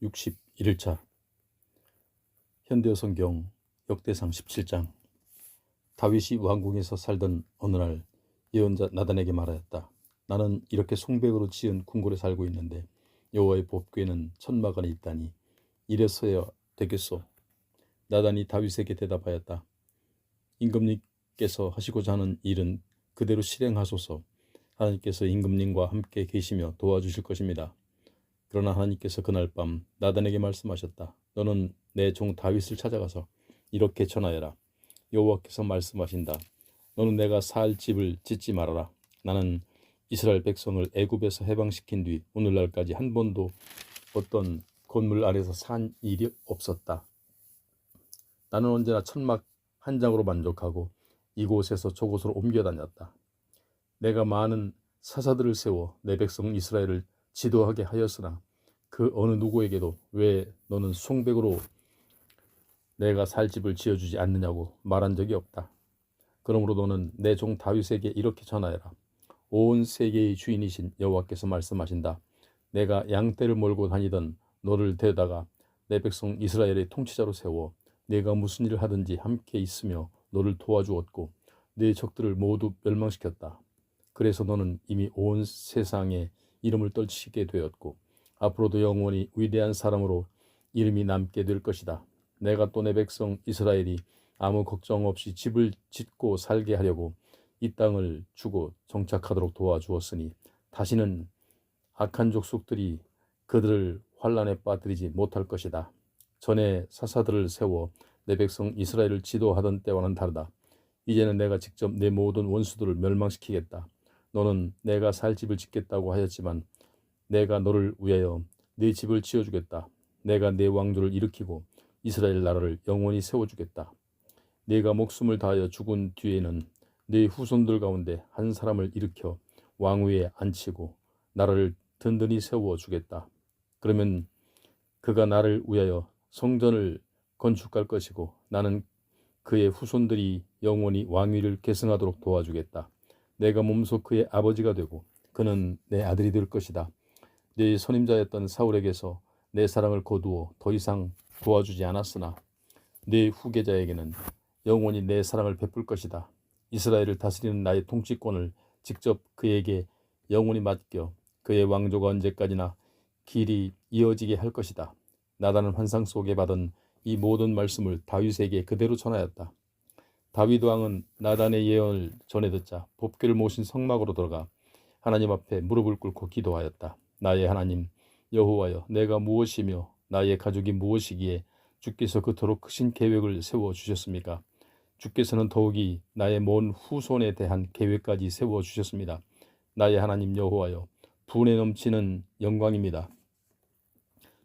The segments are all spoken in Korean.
61일차 현대어 성경 역대상 17장. 다윗이 왕궁에서 살던 어느 날 예언자 나단에게 말하였다. 나는 이렇게 송백으로 지은 궁궐에 살고 있는데 여호와의 법궤는 천막 안에 있다니 이래서야 되겠소. 나단이 다윗에게 대답하였다. 임금님께서 하시고자 하는 일은 그대로 실행하소서. 하나님께서 임금님과 함께 계시며 도와주실 것입니다. 그러나 하나님께서 그날 밤 나단에게 말씀하셨다. 너는 내 종 다윗을 찾아가서 이렇게 전하여라. 여호와께서 말씀하신다. 너는 내가 살 집을 짓지 말아라. 나는 이스라엘 백성을 애굽에서 해방시킨 뒤 오늘날까지 한 번도 어떤 건물 안에서 산 일이 없었다. 나는 언제나 천막 한 장으로 만족하고 이곳에서 저곳으로 옮겨 다녔다. 내가 많은 사사들을 세워 내 백성 이스라엘을 지도하게 하였으나 그 어느 누구에게도 왜 너는 송백으로 내가 살 집을 지어주지 않느냐고 말한 적이 없다. 그러므로 너는 내 종 다윗에게 이렇게 전하여라. 온 세계의 주인이신 여호와께서 말씀하신다. 내가 양떼를 몰고 다니던 너를 데려다가 내 백성 이스라엘의 통치자로 세워 내가 무슨 일을 하든지 함께 있으며 너를 도와주었고 네 적들을 모두 멸망시켰다. 그래서 너는 이미 온 세상에 이름을 떨치게 되었고 앞으로도 영원히 위대한 사람으로 이름이 남게 될 것이다. 내가 또 내 백성 이스라엘이 아무 걱정 없이 집을 짓고 살게 하려고 이 땅을 주고 정착하도록 도와주었으니 다시는 악한 족속들이 그들을 환난에 빠뜨리지 못할 것이다. 전에 사사들을 세워 내 백성 이스라엘을 지도하던 때와는 다르다. 이제는 내가 직접 내 모든 원수들을 멸망시키겠다. 너는 내가 살 집을 짓겠다고 하였지만 내가 너를 위하여 네 집을 지어주겠다. 내가 네 왕조를 일으키고 이스라엘 나라를 영원히 세워주겠다. 네가 목숨을 다하여 죽은 뒤에는 네 후손들 가운데 한 사람을 일으켜 왕위에 앉히고 나라를 든든히 세워주겠다. 그러면 그가 나를 위하여 성전을 건축할 것이고 나는 그의 후손들이 영원히 왕위를 계승하도록 도와주겠다. 내가 몸소 그의 아버지가 되고 그는 내 아들이 될 것이다. 네 선임자였던 사울에게서 내 사랑을 거두어 더 이상 도와주지 않았으나 네 후계자에게는 영원히 내 사랑을 베풀 것이다. 이스라엘을 다스리는 나의 통치권을 직접 그에게 영원히 맡겨 그의 왕조가 언제까지나 길이 이어지게 할 것이다. 나단은 환상 속에 받은 이 모든 말씀을 다윗에게 그대로 전하였다. 다윗 왕은 나단의 예언을 전해 듣자 법궤를 모신 성막으로 들어가 하나님 앞에 무릎을 꿇고 기도하였다. 나의 하나님 여호와여, 내가 무엇이며 나의 가족이 무엇이기에 주께서 그토록 크신 계획을 세워주셨습니까? 주께서는 더욱이 나의 먼 후손에 대한 계획까지 세워주셨습니다. 나의 하나님 여호와여, 분에 넘치는 영광입니다.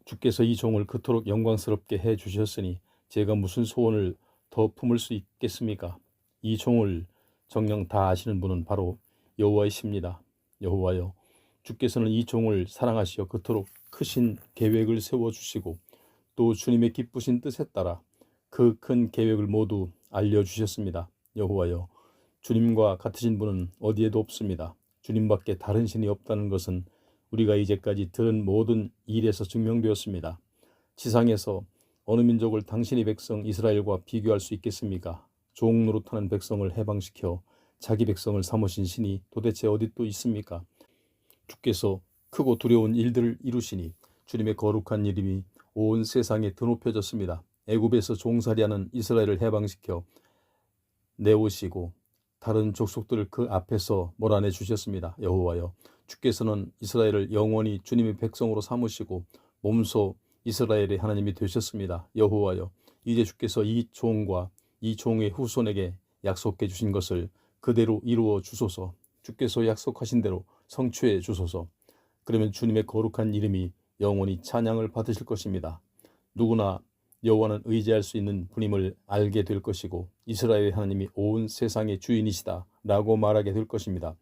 주께서 이 종을 그토록 영광스럽게 해주셨으니 제가 무슨 소원을 더 품을 수 있겠습니까? 이 종을 정녕 다 아시는 분은 바로 여호와이십니다. 여호와여, 주께서는 이 종을 사랑하시어 그토록 크신 계획을 세워주시고 또 주님의 기쁘신 뜻에 따라 그 큰 계획을 모두 알려주셨습니다. 여호와여, 주님과 같으신 분은 어디에도 없습니다. 주님밖에 다른 신이 없다는 것은 우리가 이제까지 들은 모든 일에서 증명되었습니다. 지상에서 어느 민족을 당신의 백성 이스라엘과 비교할 수 있겠습니까? 종 노릇하는 백성을 해방시켜 자기 백성을 삼으신 신이 도대체 어디 또 있습니까? 주께서 크고 두려운 일들을 이루시니 주님의 거룩한 이름이 온 세상에 드높여졌습니다. 애굽에서 종살이하는 이스라엘을 해방시켜 내오시고 다른 족속들을 그 앞에서 몰아내 주셨습니다. 여호와여, 주께서는 이스라엘을 영원히 주님의 백성으로 삼으시고 몸소 이스라엘의 하나님이 되셨습니다. 여호와여, 이제 주께서 이 종과 이 종의 후손에게 약속해 주신 것을 그대로 이루어 주소서. 주께서 약속하신 대로 성취해 주소서. 그러면 주님의 거룩한 이름이 영원히 찬양을 받으실 것입니다. 누구나 여호와는 의지할 수 있는 분임을 알게 될 것이고 이스라엘의 하나님이 온 세상의 주인이시다 라고 말하게 될 것입니다.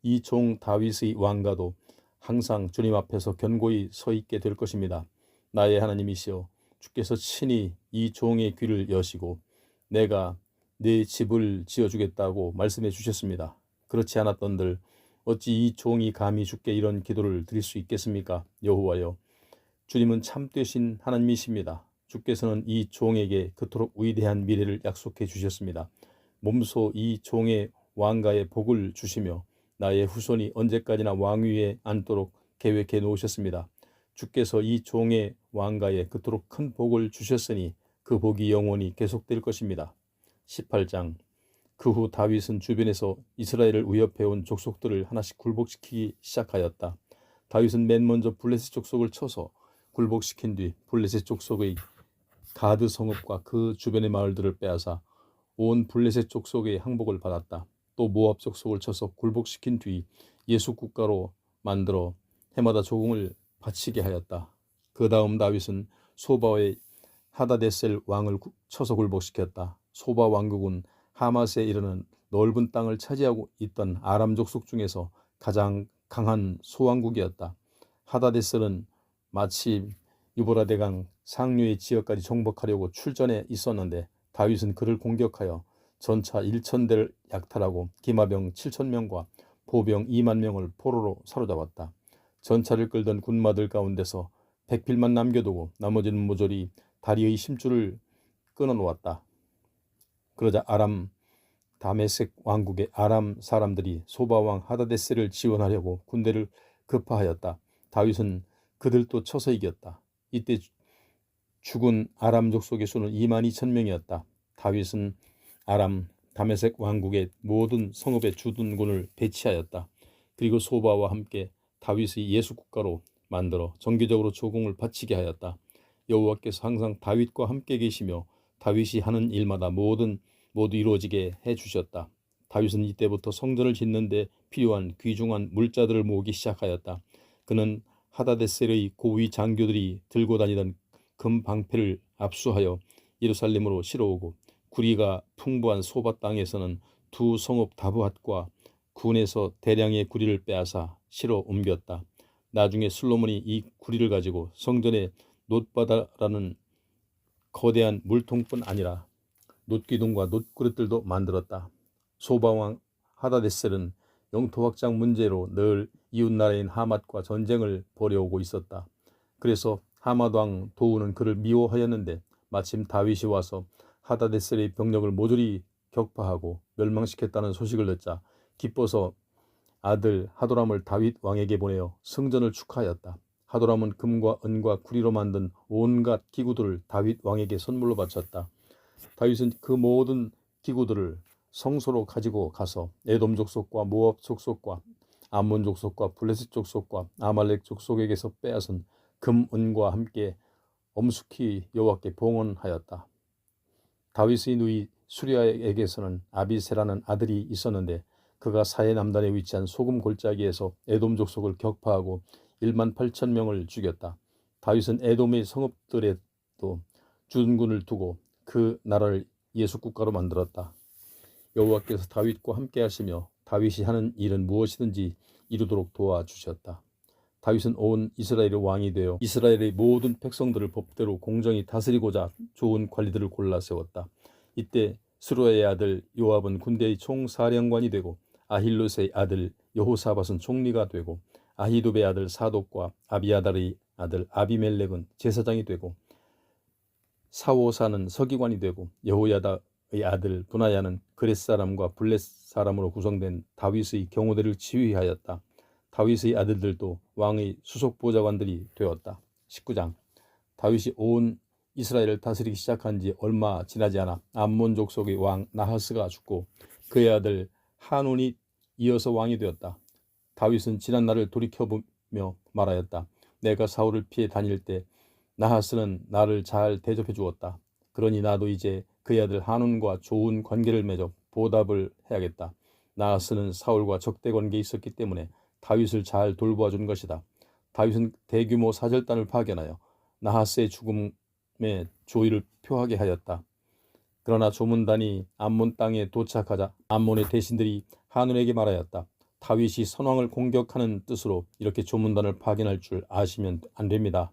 이 종 다윗의 왕가도 항상 주님 앞에서 견고히 서 있게 될 것입니다. 나의 하나님이시여, 주께서 친히 이 종의 귀를 여시고 내가 네 집을 지어주겠다고 말씀해 주셨습니다. 그렇지 않았던들 어찌 이 종이 감히 주께 이런 기도를 드릴 수 있겠습니까? 여호와여, 주님은 참되신 하나님이십니다. 주께서는 이 종에게 그토록 위대한 미래를 약속해 주셨습니다. 몸소 이 종의 왕가의 복을 주시며 나의 후손이 언제까지나 왕위에 앉도록 계획해 놓으셨습니다. 주께서 이 종의 왕가에 그토록 큰 복을 주셨으니 그 복이 영원히 계속될 것입니다. 18장. 그 후 다윗은 주변에서 이스라엘을 위협해온 족속들을 하나씩 굴복시키기 시작하였다. 다윗은 맨 먼저 블레셋 족속을 쳐서 굴복시킨 뒤 블레셋 족속의 가드 성읍과 그 주변의 마을들을 빼앗아 온 블레셋 족속의 항복을 받았다. 또 모압 족속을 쳐서 굴복시킨 뒤 예수 국가로 만들어 해마다 조공을 바치게 하였다. 그 다음 다윗은 소바의 하다데셀 왕을 쳐서 굴복시켰다. 소바 왕국은 하맛에 이르는 넓은 땅을 차지하고 있던 아람 족속 중에서 가장 강한 소왕국이었다. 하다데셀은 마치 유브라데강 상류의 지역까지 정복하려고 출전해 있었는데 다윗은 그를 공격하여 전차 1,000대를 약탈하고 기마병 7,000명과 보병 2만 명을 포로로 사로잡았다. 전차를 끌던 군마들 가운데서 백필만 남겨두고 나머지는 모조리 다리의 심줄을 끊어놓았다. 그러자 아람 다메섹 왕국의 아람 사람들이 소바왕 하다데셀을 지원하려고 군대를 급파하였다. 다윗은 그들도 쳐서 이겼다. 이때 죽은 아람 족속의 수는 22,000명이었다. 다윗은 아람 다메섹 왕국의 모든 성읍에 주둔군을 배치하였다. 그리고 소바와 함께 다윗의 예수 국가로 만들어 정기적으로 조공을 바치게 하였다. 여호와께서 항상 다윗과 함께 계시며 다윗이 하는 일마다 모두 이루어지게 해주셨다. 다윗은 이때부터 성전을 짓는 데 필요한 귀중한 물자들을 모으기 시작하였다. 그는 하다데셀의 고위 장교들이 들고 다니던 금 방패를 압수하여 예루살렘으로 실어오고 구리가 풍부한 소바 땅에서는 두 성읍 다브핫과 군에서 대량의 구리를 빼앗아 실어 옮겼다. 나중에 솔로몬이 이 구리를 가지고 성전의 놋바다라는 거대한 물통뿐 아니라 놋기둥과 놋그릇들도 만들었다. 소바왕 하다데셀은 영토 확장 문제로 늘 이웃나라인 하맛과 전쟁을 벌여오고 있었다. 그래서 하맛 왕 도우는 그를 미워하였는데 마침 다윗이 와서 하다데셀의 병력을 모조리 격파하고 멸망시켰다는 소식을 듣자 기뻐서 아들 하도람을 다윗 왕에게 보내어 승전을 축하하였다. 하도람은 금과 은과 구리로 만든 온갖 기구들을 다윗 왕에게 선물로 바쳤다. 다윗은 그 모든 기구들을 성소로 가지고 가서 에돔 족속과 모압 족속과 암몬 족속과 블레셋 족속과 아말렉 족속에게서 빼앗은 금, 은과 함께 엄숙히 여호와께 봉헌하였다. 다윗의 누이 수리아에게서는 아비세라는 아들이 있었는데 그가 사해 남단에 위치한 소금 골짜기에서 에돔 족속을 격파하고 18,000명을 죽였다. 다윗은 에돔의 성읍들에도 주둔군을 두고 그 나라를 예수 국가로 만들었다. 여호와께서 다윗과 함께 하시며 다윗이 하는 일은 무엇이든지 이루도록 도와주셨다. 다윗은 온 이스라엘의 왕이 되어 이스라엘의 모든 백성들을 법대로 공정히 다스리고자 좋은 관리들을 골라 세웠다. 이때 스루야의 아들 요압은 군대의 총사령관이 되고 아힐롯의 아들 여호사밧은 총리가 되고 아히도베의 아들 사독과 아비아달의 아들 아비멜렉은 제사장이 되고 사오사는 서기관이 되고 여호야다의 아들 분하야는 그렛 사람과 블렛 사람으로 구성된 다윗의 경호대를 지휘하였다. 다윗의 아들들도 왕의 수석 보좌관들이 되었다. 19장. 다윗이 온 이스라엘을 다스리기 시작한 지 얼마 지나지 않아 암몬 족속의 왕 나하스가 죽고 그의 아들 한운이 이어서 왕이 되었다. 다윗은 지난 날을 돌이켜보며 말하였다. 내가 사울을 피해 다닐 때 나하스는 나를 잘 대접해 주었다. 그러니 나도 이제 그의 아들 한운과 좋은 관계를 맺어 보답을 해야겠다. 나하스는 사울과 적대 관계에 있었기 때문에 다윗을 잘 돌보아 준 것이다. 다윗은 대규모 사절단을 파견하여 나하스의 죽음의 조의를 표하게 하였다. 그러나 조문단이 암몬 땅에 도착하자 암몬의 대신들이 한운에게 말하였다. 다윗이 선왕을 공격하는 뜻으로 이렇게 조문단을 파견할 줄 아시면 안 됩니다.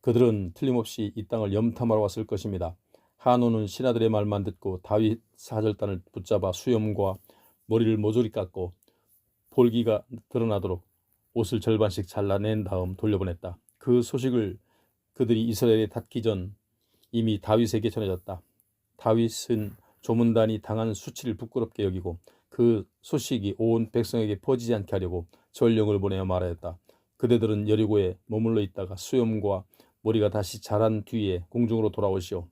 그들은 틀림없이 이 땅을 염탐하러 왔을 것입니다. 한운은 신하들의 말만 듣고 다윗 사절단을 붙잡아 수염과 머리를 모조리 깎고 볼기가 드러나도록 옷을 절반씩 잘라낸 다음 돌려보냈다. 그 그 소식을 그들이 이스라엘에 닿기 전 이미 다윗에게 전해졌다. 다윗은 조문단이 당한 수치를 부끄럽게 여기고 그 소식이 온 백성에게 퍼지지 않게 하려고 전령을 보내어 말하였다. 그대들은 여리고에 머물러 있다가 수염과 머리가 다시 자란 뒤에 공중으로 돌아오시오.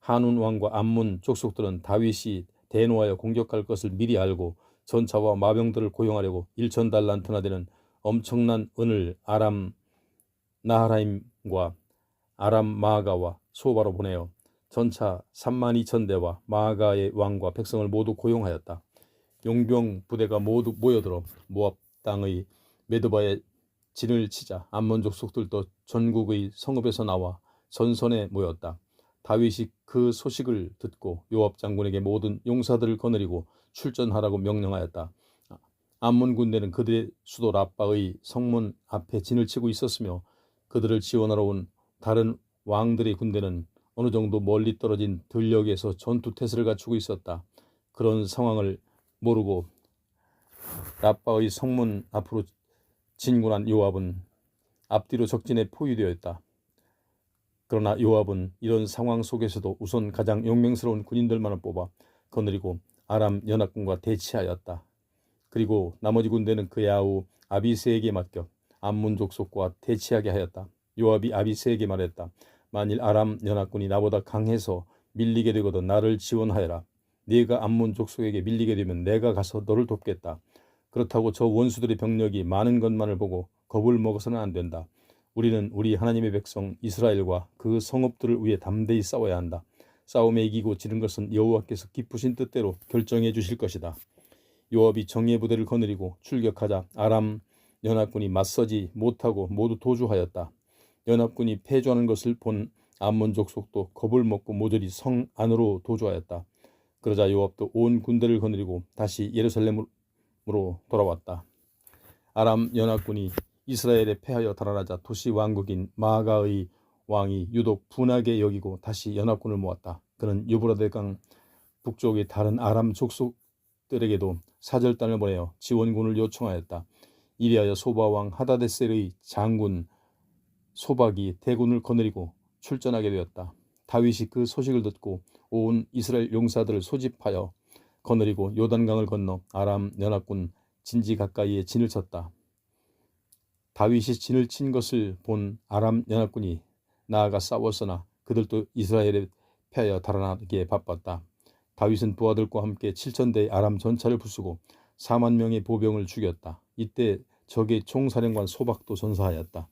한운 왕과 암몬 족속들은 다윗이 대노하여 공격할 것을 미리 알고 전차와 마병들을 고용하려고 1,000달란트나 되는 엄청난 은을 아람 나하라임과 아람 마아가와 소바로 보내어 전차 32,000대와 마아가의 왕과 백성을 모두 고용하였다. 용병 부대가 모두 모여들어 모압 땅의 메드바에 진을 치자 암몬 족속들도 전국의 성읍에서 나와 전선에 모였다. 다윗이 그 소식을 듣고 요압 장군에게 모든 용사들을 거느리고 출전하라고 명령하였다. 암몬 군대는 그들의 수도 라빠의 성문 앞에 진을 치고 있었으며 그들을 지원하러 온 다른 왕들의 군대는 어느 정도 멀리 떨어진 들녘에서 전투 태세를 갖추고 있었다. 그런 상황을 모르고 라빠의 성문 앞으로 진군한 요압은 앞뒤로 적진에 포위되어 있다. 그러나 요압은 이런 상황 속에서도 우선 가장 용맹스러운 군인들만을 뽑아 거느리고 아람 연합군과 대치하였다. 그리고 나머지 군대는 그의 아우 아비새에게 맡겨 암몬 족속과 대치하게 하였다. 요압이 아비새에게 말했다. 만일 아람 연합군이 나보다 강해서 밀리게 되거든 나를 지원하여라. 네가 암몬 족속에게 밀리게 되면 내가 가서 너를 돕겠다. 그렇다고 저 원수들의 병력이 많은 것만을 보고 겁을 먹어서는 안 된다. 우리는 우리 하나님의 백성 이스라엘과 그 성읍들을 위해 담대히 싸워야 한다. 싸움에 이기고 지는 것은 여호와께서 기쁘신 뜻대로 결정해 주실 것이다. 요압이 정예 부대를 거느리고 출격하자 아람 연합군이 맞서지 못하고 모두 도주하였다. 연합군이 패주하는 것을 본 암몬 족속도 겁을 먹고 모조리 성 안으로 도주하였다. 그러자 요압도 온 군대를 거느리고 다시 예루살렘으로 돌아왔다. 아람 연합군이 이스라엘에 패하여 달아나자 도시 왕국인 마아가의 왕이 유독 분하게 여기고 다시 연합군을 모았다. 그는 유브라데강 북쪽의 다른 아람 족속들에게도 사절단을 보내어 지원군을 요청하였다. 이리하여 소바왕 하다데셀의 장군 소박이 대군을 거느리고 출전하게 되었다. 다윗이 그 소식을 듣고 온 이스라엘 용사들을 소집하여 거느리고 요단강을 건너 아람 연합군 진지 가까이에 진을 쳤다. 다윗이 진을 친 것을 본 아람 연합군이 나아가 싸웠으나 그들도 이스라엘에 패하여 달아나기에 바빴다. 다윗은 부하들과 함께 7,000대의 아람 전차를 부수고 4만 명의 보병을 죽였다. 이때 적의 총사령관 소박도 전사하였다.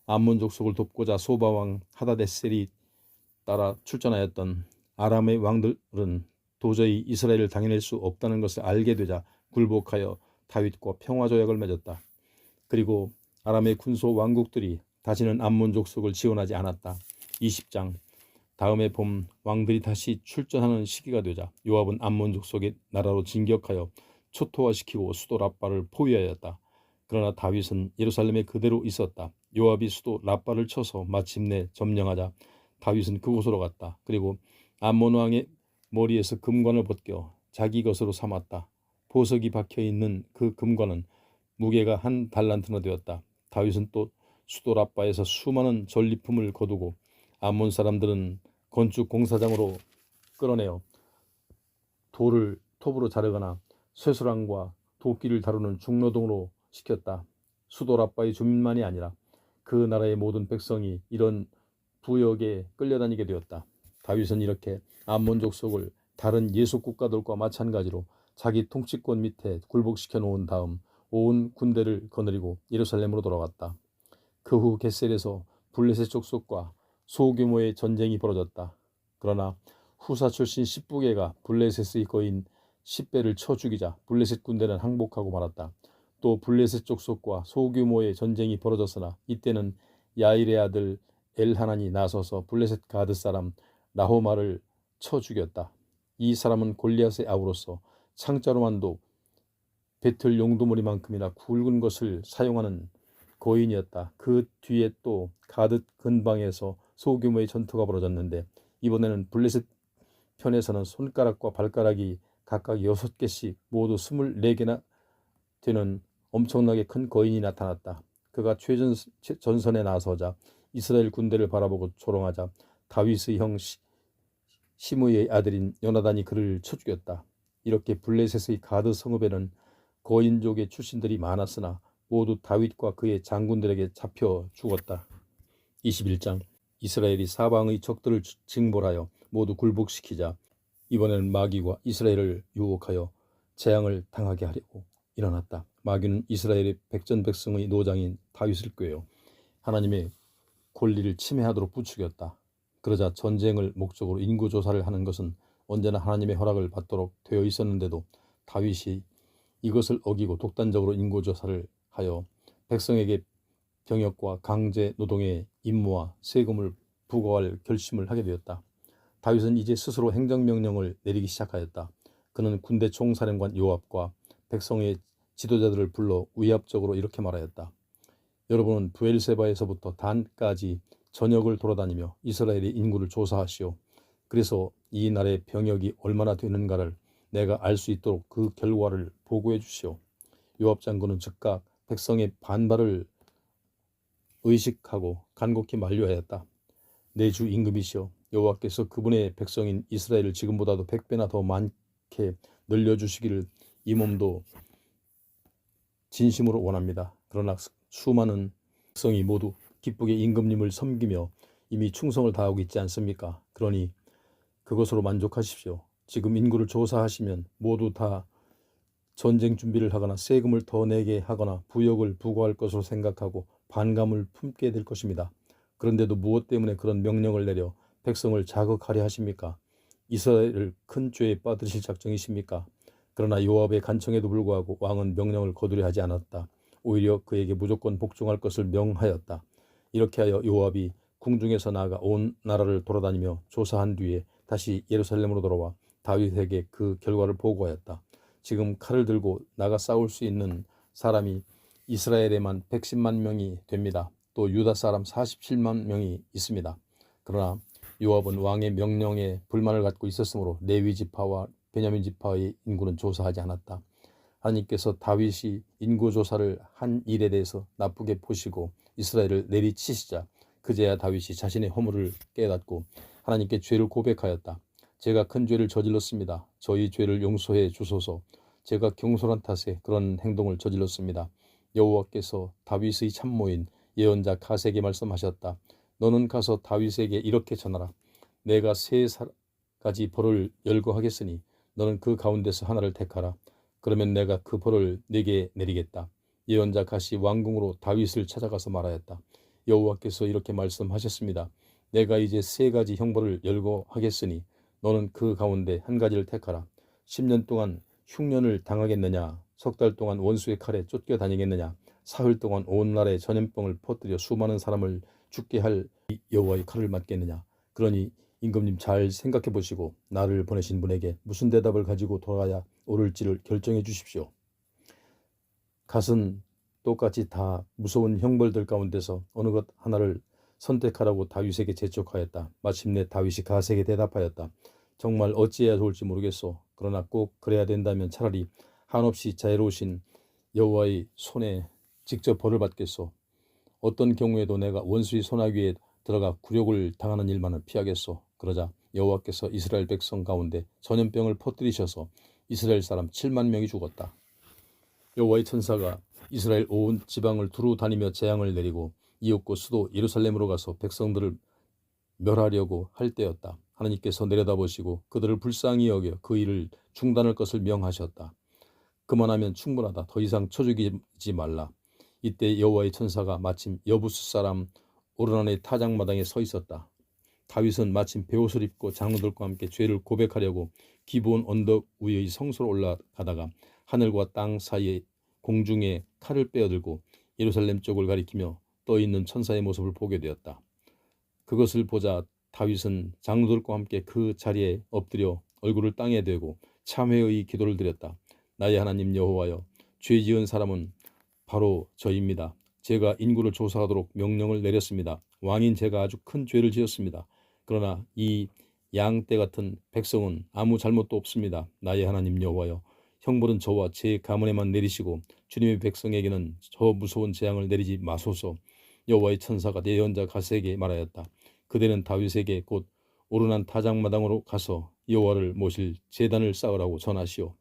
암몬 족속을 돕고자 소바왕 하다데셀이 따라 출전하였던 아람의 왕들은 도저히 이스라엘을 당해낼 수 없다는 것을 알게 되자 굴복하여 다윗과 평화조약을 맺었다. 그리고 아람의 군소 왕국들이 다시는 암몬 족속을 지원하지 않았다. 20장 다음해 봄 왕들이 다시 출전하는 시기가 되자 요압은 암몬 족속의 나라로 진격하여 초토화시키고 수도 라빠를 포위하였다. 그러나 다윗은 예루살렘에 그대로 있었다. 요압이 수도 라빠를 쳐서 마침내 점령하자 다윗은 그곳으로 갔다. 그리고 암몬 왕의 머리에서 금관을 벗겨 자기 것으로 삼았다. 보석이 박혀있는 그 금관은 무게가 1달란트나 되었다. 다윗은 또 수도 라빠에서 수많은 전리품을 거두고 암몬 사람들은 건축 공사장으로 끌어내어 돌을 톱으로 자르거나 쇠수랑과 도끼를 다루는 중노동으로 시켰다. 수도 라빠의 주민만이 아니라 그 나라의 모든 백성이 이런 부역에 끌려다니게 되었다. 다윗은 이렇게 암몬 족속을 다른 예속 국가들과 마찬가지로 자기 통치권 밑에 굴복시켜 놓은 다음 온 군대를 거느리고 예루살렘으로 돌아갔다. 그 후 겟셀에서 블레셋 족속과 소규모의 전쟁이 벌어졌다. 그러나 후사 출신 십부개가 블레셋의 거인 10배를 쳐 죽이자 블레셋 군대는 항복하고 말았다. 또 블레셋 족속과 소규모의 전쟁이 벌어졌으나 이때는 야일의 아들 엘하난이 나서서 블레셋 가드 사람 나호마를 쳐 죽였다. 이 사람은 골리앗의 아우로서 창자로만도 배틀 용도머리만큼이나 굵은 것을 사용하는 거인이었다. 그 뒤에 또 가드 근방에서 소규모의 전투가 벌어졌는데 이번에는 블레셋 편에서는 손가락과 발가락이 각각 6개씩 모두 24개나 되는 엄청나게 큰 거인이 나타났다. 그가 최전선에 나서자 이스라엘 군대를 바라보고 조롱하자 다윗의 형 시므이의 아들인 요나단이 그를 쳐 죽였다. 이렇게 블레셋의 가드 성읍에는 거인족의 출신들이 많았으나 모두 다윗과 그의 장군들에게 잡혀 죽었다. 21장 이스라엘이 사방의 적들을 징벌하여 모두 굴복시키자 이번에는 마귀가 이스라엘을 유혹하여 재앙을 당하게 하려고 일어났다. 마귀는 이스라엘의 백전백승의 노장인 다윗을 꾀어 하나님의 권리를 침해하도록 부추겼다. 그러자 전쟁을 목적으로 인구조사를 하는 것은 언제나 하나님의 허락을 받도록 되어 있었는데도 다윗이 이것을 어기고 독단적으로 인구조사를 하여 백성에게 병역과 강제 노동의 임무와 세금을 부과할 결심을 하게 되었다. 다윗은 이제 스스로 행정명령을 내리기 시작하였다. 그는 군대 총사령관 요압과 백성의 지도자들을 불러 위압적으로 이렇게 말하였다. 여러분은 브엘세바에서부터 단까지 전역을 돌아다니며 이스라엘의 인구를 조사하시오. 그래서 이 날의 병역이 얼마나 되는가를 내가 알 수 있도록 그 결과를 보고해 주시오. 요압 장군은 즉각 백성의 반발을 의식하고 간곡히 만류하였다. 내 주 임금이시여, 여호와께서 그분의 백성인 이스라엘을 지금보다도 100배나 더 많게 늘려주시기를 이 몸도 진심으로 원합니다. 그러나 수많은 백성이 모두 기쁘게 임금님을 섬기며 이미 충성을 다하고 있지 않습니까? 그러니 그것으로 만족하십시오. 지금 인구를 조사하시면 모두 다 전쟁 준비를 하거나 세금을 더 내게 하거나 부역을 부과할 것으로 생각하고 반감을 품게 될 것입니다. 그런데도 무엇 때문에 그런 명령을 내려 백성을 자극하려 하십니까? 이스라엘을 큰 죄에 빠뜨리실 작정이십니까? 그러나 요압의 간청에도 불구하고 왕은 명령을 거두려 하지 않았다. 오히려 그에게 무조건 복종할 것을 명하였다. 이렇게 하여 요압이 궁중에서 나아가 온 나라를 돌아다니며 조사한 뒤에 다시 예루살렘으로 돌아와 다윗에게 그 결과를 보고하였다. 지금 칼을 들고 나가 싸울 수 있는 사람이 이스라엘에만 110만 명이 됩니다. 또 유다 사람 47만 명이 있습니다. 그러나 요압은 왕의 명령에 불만을 갖고 있었으므로 레위 지파와 베냐민 지파의 인구는 조사하지 않았다. 하나님께서 다윗이 인구조사를 한 일에 대해서 나쁘게 보시고 이스라엘을 내리치시자 그제야 다윗이 자신의 허물을 깨닫고 하나님께 죄를 고백하였다. 제가 큰 죄를 저질렀습니다. 저희 죄를 용서해 주소서. 제가 경솔한 탓에 그런 행동을 저질렀습니다. 여호와께서 다윗의 참모인 예언자 갓에게 말씀하셨다. 너는 가서 다윗에게 이렇게 전하라. 내가 세 가지 벌을 열거하겠으니 너는 그 가운데서 하나를 택하라. 그러면 내가 그 벌을 네게 내리겠다. 예언자 갓이 왕궁으로 다윗을 찾아가서 말하였다. 여호와께서 이렇게 말씀하셨습니다. 내가 이제 세 가지 형벌을 열거하겠으니 너는 그 가운데 한 가지를 택하라. 10년 동안 흉년을 당하겠느냐? 석 달 동안 원수의 칼에 쫓겨다니겠느냐? 사흘 동안 온 나라에 전염병을 퍼뜨려 수많은 사람을 죽게 할 여호와의 칼을 맞겠느냐? 그러니 임금님 잘 생각해 보시고 나를 보내신 분에게 무슨 대답을 가지고 돌아가야 옳을지를 결정해 주십시오. 갓은 똑같이 다 무서운 형벌들 가운데서 어느 것 하나를 선택하라고 다윗에게 재촉하였다. 마침내 다윗이 갓에게 대답하였다. 정말 어찌해야 좋을지 모르겠소. 그러나 꼭 그래야 된다면 차라리 한없이 자애로우신 여호와의 손에 직접 벌을 받겠소. 어떤 경우에도 내가 원수의 손아귀에 들어가 굴욕을 당하는 일만은 피하겠소. 그러자 여호와께서 이스라엘 백성 가운데 전염병을 퍼뜨리셔서 이스라엘 사람 7만 명이 죽었다. 여호와의 천사가 이스라엘 온 지방을 두루 다니며 재앙을 내리고 이윽고 수도 예루살렘으로 가서 백성들을 멸하려고 할 때였다. 하나님께서 내려다보시고 그들을 불쌍히 여겨 그 일을 중단할 것을 명하셨다. 그만하면 충분하다. 더 이상 쳐 죽이지 말라. 이때 여호와의 천사가 마침 여부스 사람 오르난의 타작마당에 서 있었다. 다윗은 마침 베옷을 입고 장로들과 함께 죄를 고백하려고 기브온 언덕 위의 성소로 올라가다가 하늘과 땅 사이에 공중에 칼을 빼어들고 예루살렘 쪽을 가리키며 떠있는 천사의 모습을 보게 되었다. 그것을 보자 다윗은 장로들과 함께 그 자리에 엎드려 얼굴을 땅에 대고 참회의 기도를 드렸다. 나의 하나님 여호와여, 죄 지은 사람은 바로 저입니다. 제가 인구를 조사하도록 명령을 내렸습니다. 왕인 제가 아주 큰 죄를 지었습니다. 그러나 이 양떼 같은 백성은 아무 잘못도 없습니다. 나의 하나님 여호와여, 형벌은 저와 제 가문에만 내리시고 주님의 백성에게는 저 무서운 재앙을 내리지 마소서. 여호와의 천사가 예언자 가세에게 말하였다. 그대는 다윗에게 곧 오르난 타작마당으로 가서 여호와를 모실 제단을 쌓으라고 전하시오.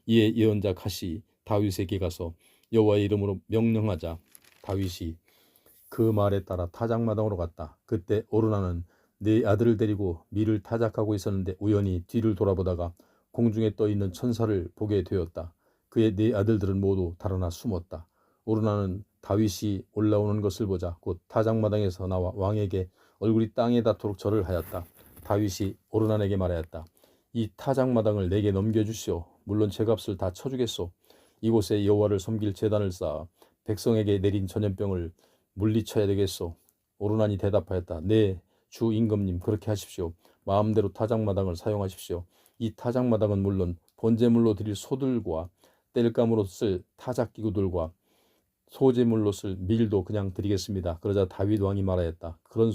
이에 예언자 갓이 다윗에게 가서 여호와의 이름으로 명령하자 다윗이 그 말에 따라 타작마당으로 갔다. 그때 오르나는 네 아들을 데리고 밀을 타작하고 있었는데 우연히 뒤를 돌아보다가 공중에 떠 있는 천사를 보게 되었다. 그의 네 아들들은 모두 달아나 숨었다. 오르나는 다윗이 올라오는 것을 보자 곧 타작마당에서 나와 왕에게 얼굴이 땅에 닿도록 절을 하였다. 다윗이 오르난에게 말하였다. 이 타작마당을 내게 넘겨주시오. 물론 제값을 다 쳐주겠소. 이곳에 여호와를 섬길 제단을 쌓아 백성에게 내린 전염병을 물리쳐야 되겠소. 오르난이 대답하였다. 네, 주 임금님 그렇게 하십시오. 마음대로 타작마당을 사용하십시오. 이 타작마당은 물론 번제물로 드릴 소들과 땔감으로 쓸 타작기구들과 소제물로 쓸 밀도 그냥 드리겠습니다. 그러자 다윗 왕이 말하였다. 그럴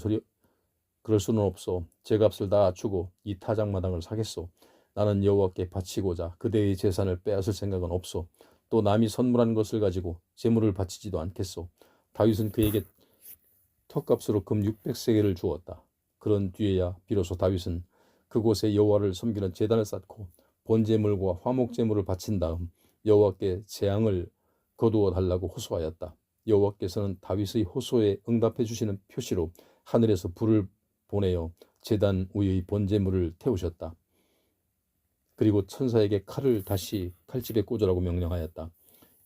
수는 없소. 제값을 다 주고 이 타작마당을 사겠소. 나는 여호와께 바치고자 그대의 재산을 빼앗을 생각은 없소. 또 남이 선물한 것을 가지고 제물을 바치지도 않겠소. 다윗은 그에게 턱값으로 금 600세겔을 주었다. 그런 뒤에야 비로소 다윗은 그곳에 여호와를 섬기는 제단을 쌓고 번제물과 화목제물을 바친 다음 여호와께 재앙을 거두어 달라고 호소하였다. 여호와께서는 다윗의 호소에 응답해 주시는 표시로 하늘에서 불을 보내어 제단 위의 번제물을 태우셨다. 그리고 천사에게 칼을 다시 칼집에 꽂으라고 명령하였다.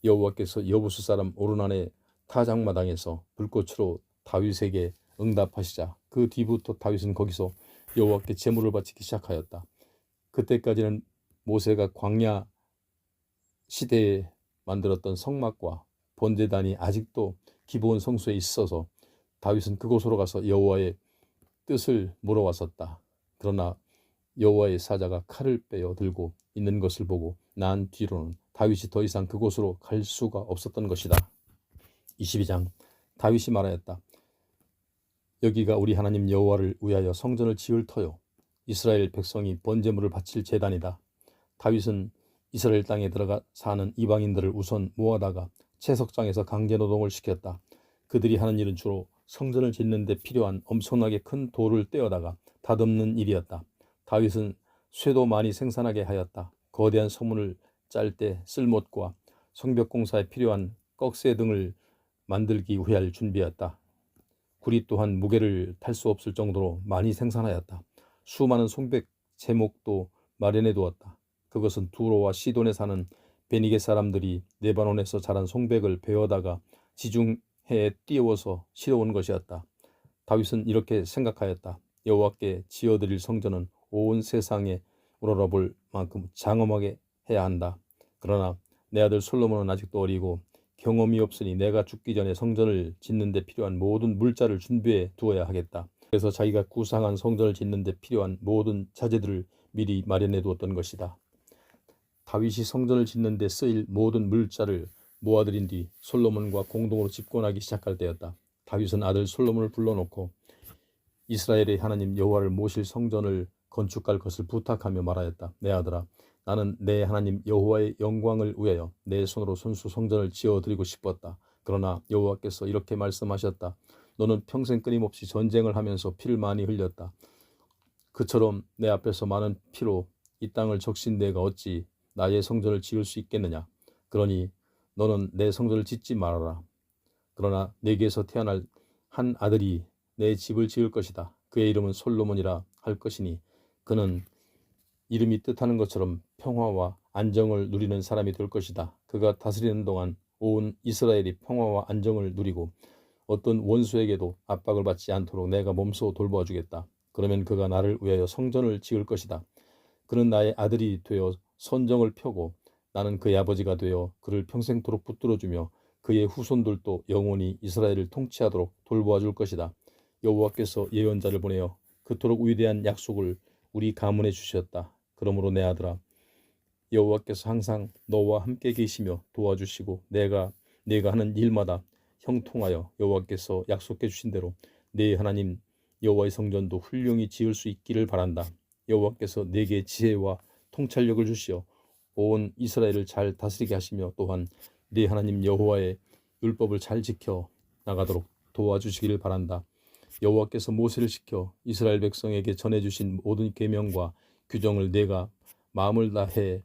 여호와께서 여부수 사람 오르난의 타작마당에서 불꽃으로 다윗에게 응답하시자 그 뒤부터 다윗은 거기서 여호와께 제물을 바치기 시작하였다. 그때까지는 모세가 광야 시대에 만들었던 성막과 번제단이 아직도 기브온 성소에 있어서 다윗은 그곳으로 가서 여호와의 뜻을 물어왔었다. 그러나 여호와의 사자가 칼을 빼어 들고 있는 것을 보고 난 뒤로는 다윗이 더 이상 그곳으로 갈 수가 없었던 것이다. 22장 다윗이 말하였다. 여기가 우리 하나님 여호와를 위하여 성전을 지을 터요. 이스라엘 백성이 번제물을 바칠 제단이다. 다윗은 이스라엘 땅에 들어가 사는 이방인들을 우선 모아다가 채석장에서 강제노동을 시켰다. 그들이 하는 일은 주로 성전을 짓는 데 필요한 엄청나게 큰 돌을 떼어다가 다듬는 일이었다. 다윗은 쇠도 많이 생산하게 하였다. 거대한 서문을 짤 때 쓸못과 성벽 공사에 필요한 꺽쇠 등을 만들기 위할 준비였다. 구리 또한 무게를 탈 수 없을 정도로 많이 생산하였다. 수많은 송백 제목도 마련해 두었다. 그것은 두로와 시돈에 사는 베니게 사람들이 레바논에서 자란 송백을 베어다가 지중해에 띄워서 실어온 것이었다. 다윗은 이렇게 생각하였다. 여호와께 지어드릴 성전은 온 세상에 우러러볼 만큼 장엄하게 해야 한다. 그러나 내 아들 솔로몬은 아직도 어리고 경험이 없으니 내가 죽기 전에 성전을 짓는 데 필요한 모든 물자를 준비해 두어야 하겠다. 그래서 자기가 구상한 성전을 짓는 데 필요한 모든 자재들을 미리 마련해 두었던 것이다. 다윗이 성전을 짓는 데 쓰일 모든 물자를 모아들인 뒤 솔로몬과 공동으로 집권하기 시작할 때였다. 다윗은 아들 솔로몬을 불러놓고 이스라엘의 하나님 여호와를 모실 성전을 건축할 것을 부탁하며 말하였다. 내 아들아, 나는 내 하나님 여호와의 영광을 위하여 내 손으로 손수 성전을 지어드리고 싶었다. 그러나 여호와께서 이렇게 말씀하셨다. 너는 평생 끊임없이 전쟁을 하면서 피를 많이 흘렸다. 그처럼 내 앞에서 많은 피로 이 땅을 적신 내가 어찌 나의 성전을 지을 수 있겠느냐. 그러니 너는 내 성전을 짓지 말아라. 그러나 내게서 태어날 한 아들이 내 집을 지을 것이다. 그의 이름은 솔로몬이라 할 것이니 그는 이름이 뜻하는 것처럼 평화와 안정을 누리는 사람이 될 것이다. 그가 다스리는 동안 온 이스라엘이 평화와 안정을 누리고 어떤 원수에게도 압박을 받지 않도록 내가 몸소 돌보아주겠다. 그러면 그가 나를 위하여 성전을 지을 것이다. 그는 나의 아들이 되어 선정을 펴고 나는 그의 아버지가 되어 그를 평생토록 붙들어주며 그의 후손들도 영원히 이스라엘을 통치하도록 돌보아 줄 것이다. 여호와께서 예언자를 보내어 그토록 위대한 약속을 우리 가문에 주셨다. 그러므로 내 아들아, 여호와께서 항상 너와 함께 계시며 도와주시고 내가 하는 일마다 형통하여 여호와께서 약속해 주신 대로 네 하나님 여호와의 성전도 훌륭히 지을 수 있기를 바란다. 여호와께서 내게 지혜와 통찰력을 주시어 온 이스라엘을 잘 다스리게 하시며 또한 네 하나님 여호와의 율법을 잘 지켜 나가도록 도와주시기를 바란다. 여호와께서 모세를 시켜 이스라엘 백성에게 전해주신 모든 계명과 규정을 내가 마음을 다해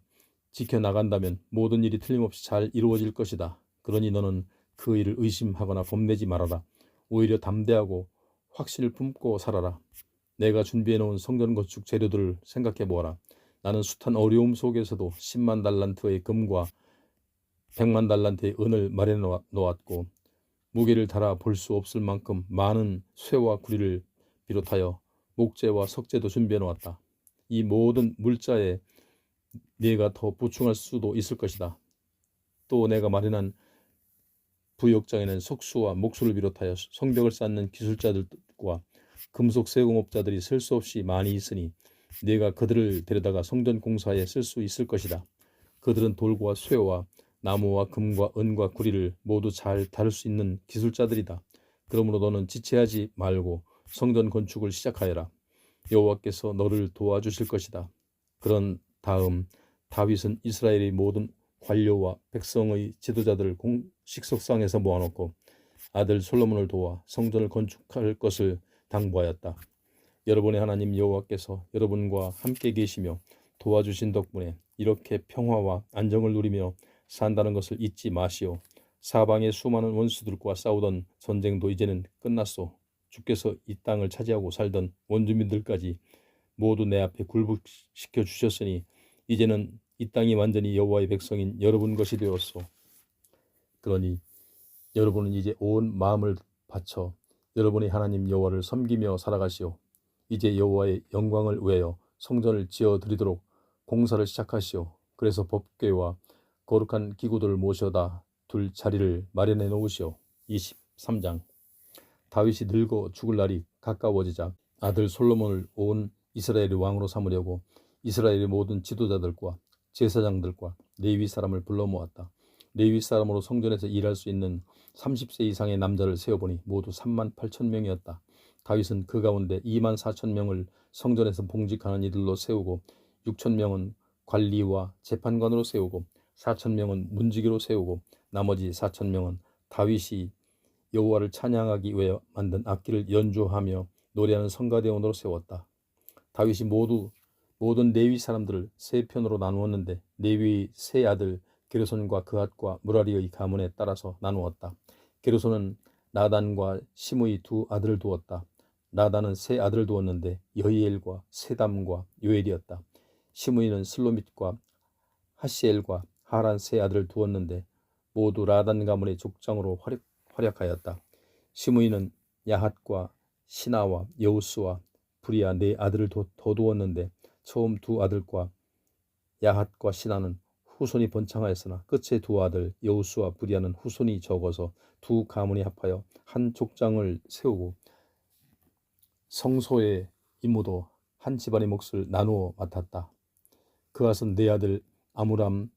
지켜나간다면 모든 일이 틀림없이 잘 이루어질 것이다. 그러니 너는 그 일을 의심하거나 겁내지 말아라. 오히려 담대하고 확신을 품고 살아라. 내가 준비해놓은 성전 건축 재료들을 생각해 보아라. 나는 숱한 어려움 속에서도 10만 달란트의 금과 100만 달란트의 은을 마련해 놓았고 무게를 달아 볼 수 없을 만큼 많은 쇠와 구리를 비롯하여 목재와 석재도 준비해 놓았다. 이 모든 물자에 네가 더 보충할 수도 있을 것이다. 또 내가 마련한 부역장에는 석수와 목수를 비롯하여 성벽을 쌓는 기술자들과 금속 세공업자들이 셀 수 없이 많이 있으니 네가 그들을 데려다가 성전 공사에 쓸 수 있을 것이다. 그들은 돌과 쇠와 나무와 금과 은과 구리를 모두 잘 다룰 수 있는 기술자들이다. 그러므로 너는 지체하지 말고 성전 건축을 시작하여라. 여호와께서 너를 도와주실 것이다. 그런 다음 다윗은 이스라엘의 모든 관료와 백성의 지도자들을 공식석상에서 모아놓고 아들 솔로몬을 도와 성전을 건축할 것을 당부하였다. 여러분의 하나님 여호와께서 여러분과 함께 계시며 도와주신 덕분에 이렇게 평화와 안정을 누리며 산다는 것을 잊지 마시오. 사방의 수많은 원수들과 싸우던 전쟁도 이제는 끝났소. 주께서 이 땅을 차지하고 살던 원주민들까지 모두 내 앞에 굴복시켜 주셨으니 이제는 이 땅이 완전히 여호와의 백성인 여러분 것이 되었소. 그러니 여러분은 이제 온 마음을 바쳐 여러분의 하나님 여호와를 섬기며 살아가시오. 이제 여호와의 영광을 위하여 성전을 지어드리도록 공사를 시작하시오. 그래서 법궤와 거룩한 기구들을 모셔다 둘 자리를 마련해 놓으시오. 23장. 다윗이 늙어 죽을 날이 가까워지자 아들 솔로몬을 온 이스라엘의 왕으로 삼으려고 이스라엘의 모든 지도자들과 제사장들과 레위 사람을 불러 모았다. 레위 사람으로 성전에서 일할 수 있는 30세 이상의 남자를 세어보니 모두 3만 8천 명이었다. 다윗은 그 가운데 2만 4천 명을 성전에서 봉직하는 이들로 세우고 6천 명은 관리와 재판관으로 세우고 4천 명은 문지기로 세우고 나머지 4천 명은 다윗이 여호와를 찬양하기 위해 만든 악기를 연주하며 노래하는 성가대원으로 세웠다. 다윗이 모든 레위 사람들을 세 편으로 나누었는데 레위의 세 아들 게르손과 그앗과 무라리의 가문에 따라서 나누었다. 게르손은 나단과 시므의 두 아들을 두었다. 나단은 세 아들을 두었는데 여히엘과 세담과 요엘이었다. 시므이는 슬로밋과 하시엘과 하란 세 아들을 두었는데 모두 라단 가문의 족장으로 활약하였다. 시므이는 야핫과 시나와 여우스와 브리아 네 아들을 더 두었는데 처음 두 아들과 야핫과 시나는 후손이 번창하였으나 끝의 두 아들 여우스와 브리아는 후손이 적어서 두 가문이 합하여 한 족장을 세우고 성소의 임무도 한 집안의 몫을 나누어 맡았다. 그앗은 네 아들 아므람,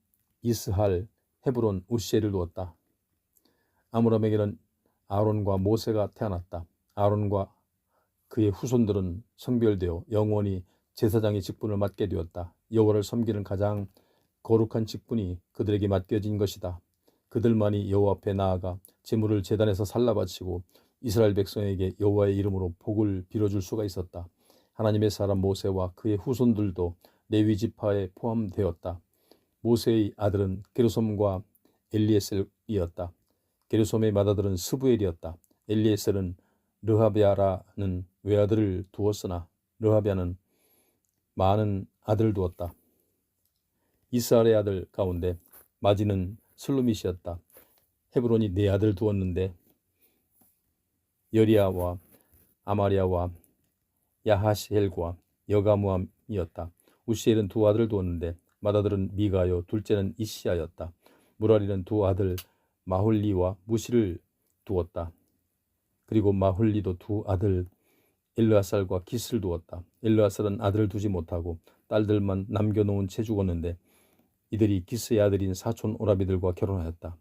이스할, 헤브론, 우시엘을 두었다. 아므람에게는 아론과 모세가 태어났다. 아론과 그의 후손들은 성별되어 영원히 제사장의 직분을 맡게 되었다. 여호와를 섬기는 가장 거룩한 직분이 그들에게 맡겨진 것이다. 그들만이 여호와 앞에 나아가 제물을 제단에서 살라바치고 이스라엘 백성에게 여호와의 이름으로 복을 빌어줄 수가 있었다. 하나님의 사람 모세와 그의 후손들도 레위 지파에 포함되었다. 모세의 아들은 게르솜과 엘리에셀이었다. 게르솜의 맏아들은 스부엘이었다. 엘리에셀은 르하비아라는 외아들을 두었으나 르하비아는 많은 아들을 두었다. 이스할의 아들 가운데 마지는 슬루밋이었다. 헤브론이 네 아들 두었는데 여리아와 아마리아와 야하시엘과 여가무함이었다. 우시엘은 두 아들을 두었는데 맏아들은 미가요 둘째는 이시야였다. 무라리는 두 아들 마홀리와 무시를 두었다. 그리고 마홀리도 두 아들 엘르아살과 기스를 두었다. 엘르아살은 아들을 두지 못하고 딸들만 남겨놓은 채 죽었는데 이들이 기스의 아들인 사촌 오라비들과 결혼하였다.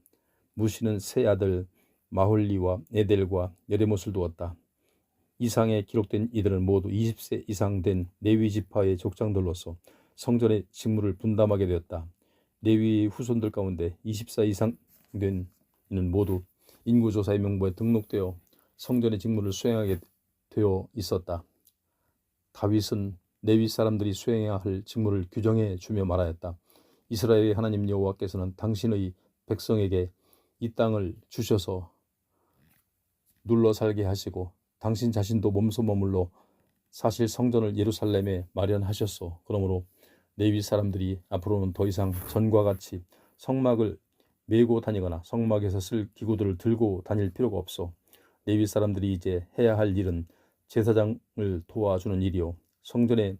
무시는 세 아들 마홀리와 에델과 여레못을 두었다. 이상에 기록된 이들은 모두 20세 이상 된 레위 지파의 족장들로서 성전의 직무를 분담하게 되었다. 레위 후손들 가운데 24 이상 된 이는 모두 인구조사의 명부에 등록되어 성전의 직무를 수행하게 되어 있었다. 다윗은 레위 사람들이 수행해야 할 직무를 규정해 주며 말하였다. 이스라엘의 하나님 여호와께서는 당신의 백성에게 이 땅을 주셔서 눌러 살게 하시고 당신 자신도 몸소 머물러 사실 성전을 예루살렘에 마련하셨소. 그러므로 레위 사람들이 앞으로는 더 이상 전과 같이 성막을 메고 다니거나 성막에서 쓸 기구들을 들고 다닐 필요가 없어. 레위 사람들이 이제 해야 할 일은 제사장을 도와주는 일이요, 성전의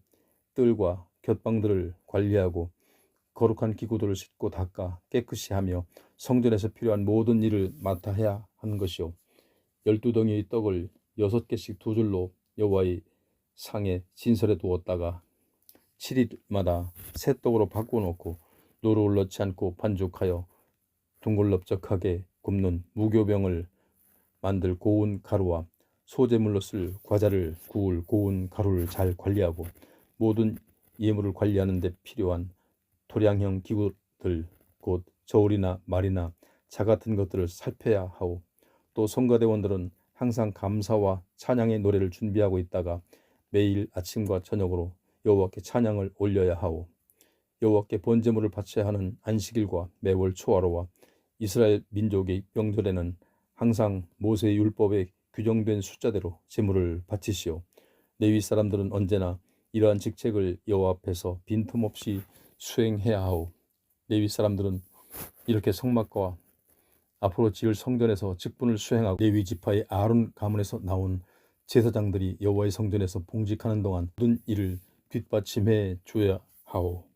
뜰과 곁방들을 관리하고 거룩한 기구들을 씻고 닦아 깨끗이 하며 성전에서 필요한 모든 일을 맡아 해야 하는 것이요, 12덩이의 떡을 6개씩 두 줄로 여호와의 상에 진설해 두었다가 7일마다 새 떡으로 바꿔놓고 노루를 넣지 않고 반죽하여 둥글럽적하게 굽는 무교병을 만들 고운 가루와 소재물로 쓸 과자를 구울 고운 가루를 잘 관리하고 모든 예물을 관리하는 데 필요한 도량형 기구들, 곧 저울이나 말이나 자 같은 것들을 살펴야 하오. 또 성가대원들은 항상 감사와 찬양의 노래를 준비하고 있다가 매일 아침과 저녁으로 여호와께 찬양을 올려야 하오. 여호와께 번제물을 바쳐야 하는 안식일과 매월 초하루와 이스라엘 민족의 명절에는 항상 모세의 율법에 규정된 숫자대로 제물을 바치시오. 레위 사람들은 언제나 이러한 직책을 여호와 앞에서 빈틈없이 수행해야 하오. 레위 사람들은 이렇게 성막과 앞으로 지을 성전에서 직분을 수행하고 레위 지파의 아론 가문에서 나온 제사장들이 여호와의 성전에서 봉직하는 동안 모든 일을 뒷받침해 줘야 하오.